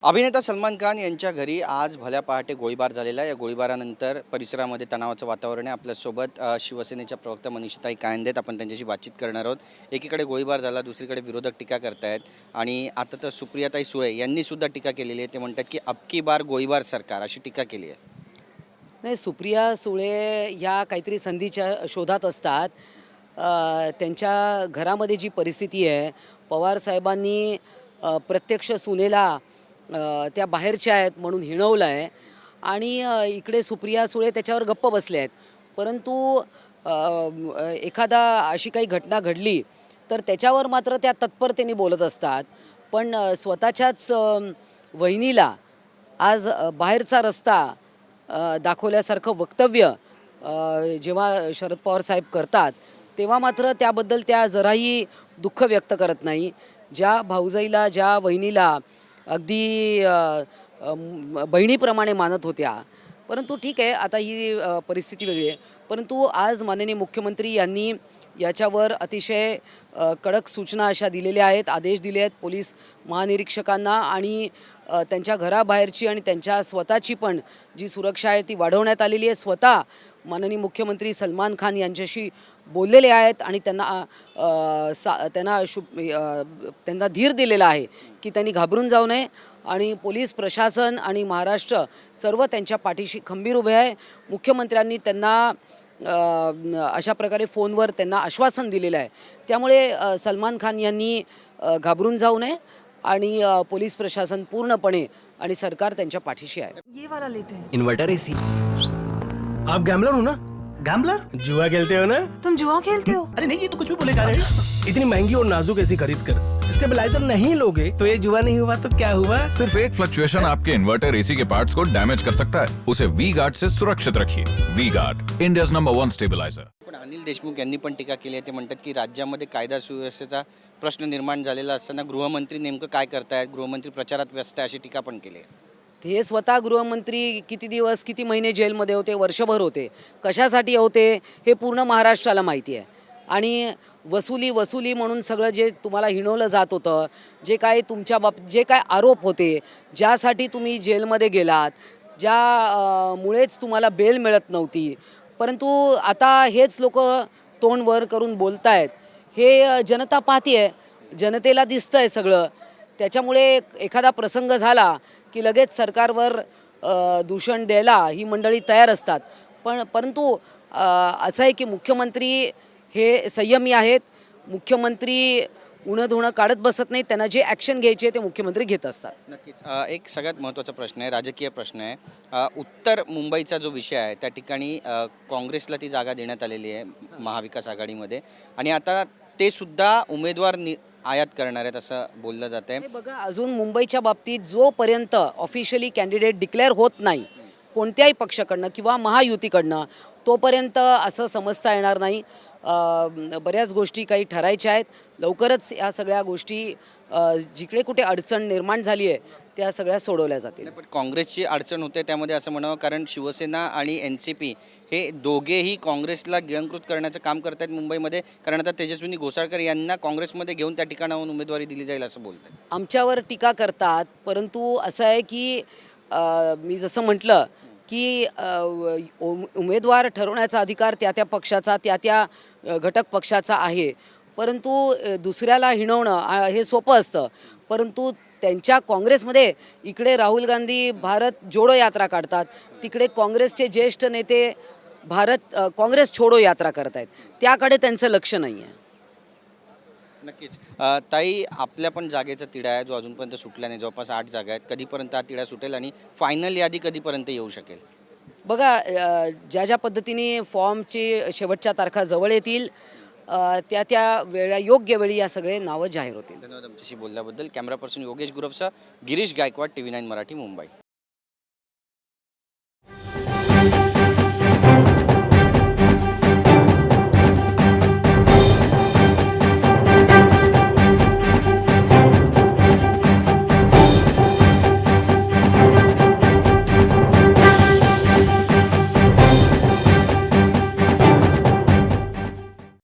अभिनेता सलमान खान यांच्या घरी आज भल्या पहाटे गोळीबार झालेला आहे। या गोळीबारानंतर परिसरामध्ये तणावाचं वातावरण आहे। आपल्यासोबत शिवसेनेच्या प्रवक्ता मनीषाताई कायंदे, आपण त्यांच्याशी बातचीत करणार आहोत। एकीकडे गोळीबार झाला, दुसरीकडे विरोधक टीका करतायत आणि आता तर सुप्रियाताई सुळे यांनी सुद्धा टीका केलेली आहे। ते म्हणतात की अबकी बार गोळीबार सरकार, अशी टीका केली आहे। नाही, सुप्रिया सुळे या काहीतरी संधीच्या शोधात असतात। त्यांच्या घरामध्ये जी परिस्थिती आहे, पवार साहेबांनी प्रत्यक्ष सुनेला त्या बाहेरच्या आहेत म्हणून हिणवलं आहे आणि इकडे सुप्रिया सुळे त्याच्यावर गप्प बसले आहेत। परंतु एखादा अशी काही घटना घडली तर त्याच्यावर मात्र त्या तत्परतेने बोलत असतात। पण स्वतःच्याच वहिनीला आज बाहेरचा रस्ता दाखवल्यासारखं वक्तव्य जेव्हा शरद पवार साहेब करतात तेव्हा मात्र त्याबद्दल त्या जराही दुःख व्यक्त करत नाही। ज्या भाऊजाईला, ज्या वहिनीला अगदी बहिणीप्रमाणे मानत होत्या, परंतु ठीक आहे, आता ही परिस्थिती वेगळी आहे। परंतु आज माननीय मुख्यमंत्री यांनी याच्यावर अतिशय कडक सूचना अशा दिलेल्या आहेत, आदेश दिले आहेत पोलीस महानिरीक्षकांना आणि त्यांच्या घराबाहेरची आणि त्यांच्या स्वतःची पण जी सुरक्षा आहे ती वाढवण्यात आलेली आहे। स्वतः माननीय मुख्यमंत्री सलमान खान यांच्याशी बोललेले आहेत आणि त्यांना धीर दिलेला आहे की त्यांनी घाबरून जाऊ नये आणि पोलीस प्रशासन आणि महाराष्ट्र सर्व त्यांच्या पाठीशी खंबीर उभे आहे। मुख्यमंत्र्यांनी त्यांना अशा प्रकारे फोनवर त्यांना आश्वासन दिलेलं आहे। त्यामुळे सलमान खान यांनी घाबरून जाऊ नये आणि पोलीस प्रशासन पूर्णपणे आणि सरकार त्यांच्या पाठीशी आहे। ये वाला लेते हैं। Inverter AC. आप गैम्बलर हो ना? गैम्बलर? जुआ खेलते हो ना? तुम जुआ खेलते हो? अरे नहीं, ये तो कुछ भी बोले जा रहे हैं। इतनी महंगी और नाजुक एसी खरीद कर स्टेबलाइजर नहीं लोगे तो ये जुआ नहीं हुआ तो क्या हुआ? सिर्फ एक फ्लक्चुएशन आपके इन्वर्टर एसी के पार्ट्स को डैमेज कर सकता है। उसे वी गार्ड से सुरक्षित रखिए। V guard, India's number 1 stabiliser. पण अनिल देशमुख यांनी पण टीका केली आहे। ते म्हणतात की राज्यामध्ये कायदा सुव्यवस्थेचा प्रश्न निर्माण झालेला असताना गृहमंत्री नेमकं काय करतायत, गृहमंत्री प्रचारात व्यस्त आहे, अशी टीका पण केली आहे। ते स्वतः गृहमंत्री किती दिवस किती महिने जेलमध्ये होते, वर्षभर होते, कशासाठी होते हे पूर्ण महाराष्ट्राला माहिती आहे। आणि वसुली म्हणून सगळं जे तुम्हाला हिणवलं जात होतं, जे काय तुमच्या जे काय आरोप होते, ज्यासाठी तुम्ही जेलमध्ये गेलात, मुळेच तुम्हाला बेल मिळत नव्हती, परंतु आता हेच लोक तोंड वर करून बोलतायत, हे जनता पाहते आहे, जनतेला दिसतं आहे सगळं। त्याच्यामुळे एखादा प्रसंग झाला की लगेच सरकारवर दूषण द्यायला ही मंडळी तयार असतात। परंतु असं आहे की मुख्यमंत्री हे संयमी आहेत। मुख्यमंत्री उणं धुणं काढत बसत नाही, त्यांना जे ॲक्शन घ्यायचे ते मुख्यमंत्री घेत असतात। नक्कीच एक सगळ्यात महत्त्वाचा प्रश्न आहे, राजकीय प्रश्न आहे। उत्तर मुंबईचा जो विषय आहे त्या ठिकाणी काँग्रेसला ती जागा देण्यात आलेली आहे महाविकास आघाडीमध्ये आणि आता ते सुद्धा उमेदवार आयात करणार आहेत असं बोललं जात आहे। बघा, अजून मुंबईच्या बाबतीत जोपर्यंत ऑफिशियली कॅन्डिडेट डिक्लेअर होत नाही कोणत्याही पक्षाकडनं किंवा महायुतीकडनं, तोपर्यंत असं समजता येणार नाही। बऱ्याच गोष्टी काही ठरायच्या आहेत। लवकरच या सगळ्या गोष्टी जिकडे कुठे अडचण निर्माण झाली आहे त्या सगळ्या सोडवल्या जातील। पण काँग्रेसची अडचण होते त्यामध्ये असं म्हणावं, कारण शिवसेना आणि NCP हे दोघेही काँग्रेसला गिळंकृत करण्याचं काम करत आहेत मुंबईमध्ये, कारण आता तेजस्विनी घोसाळकर यांना काँग्रेसमध्ये घेऊन त्या ठिकाणाहून उमेदवारी दिली जाईल असं बोलतात। आमच्यावर टीका करतात, परंतु असं आहे की मी जसं म्हटलं की उमेदवार ठरवण्याचा अधिकार त्या पक्षाचा, त्या घटक पक्षाचा आहे। परंतु दुसऱ्याला हिणवणं हे सोपं असतं, परंतु त्यांच्या काँग्रेसमध्ये इकडे राहुल गांधी भारत जोडो यात्रा काढतात, तिकडे काँग्रेसचे ज्येष्ठ नेते काँग्रेस छोडो यात्रा करत आहेत, त्याकडे त्यांचं लक्ष नाही आहे। नक्कीच ताई, आपल्या पण जागेचा तिढा आहे जो अजूनपर्यंत सुटला नाही। जवळपास 8 जागा आहेत। कधीपर्यंत हा तिढा सुटेल आणि फायनल यादी कधीपर्यंत येऊ शकेल? बघा, ज्या पद्धतीने फॉर्मची शेवटच्या तारखा जवळ येतील त्या योग्य वेळी या सगळे नावं जाहीर होतील। धन्यवाद आमच्याशी बोलल्याबद्दल। कॅमेरा पर्सन योगेश गुरवसह गिरीश गायकवाड, TV9 मराठी, मुंबई।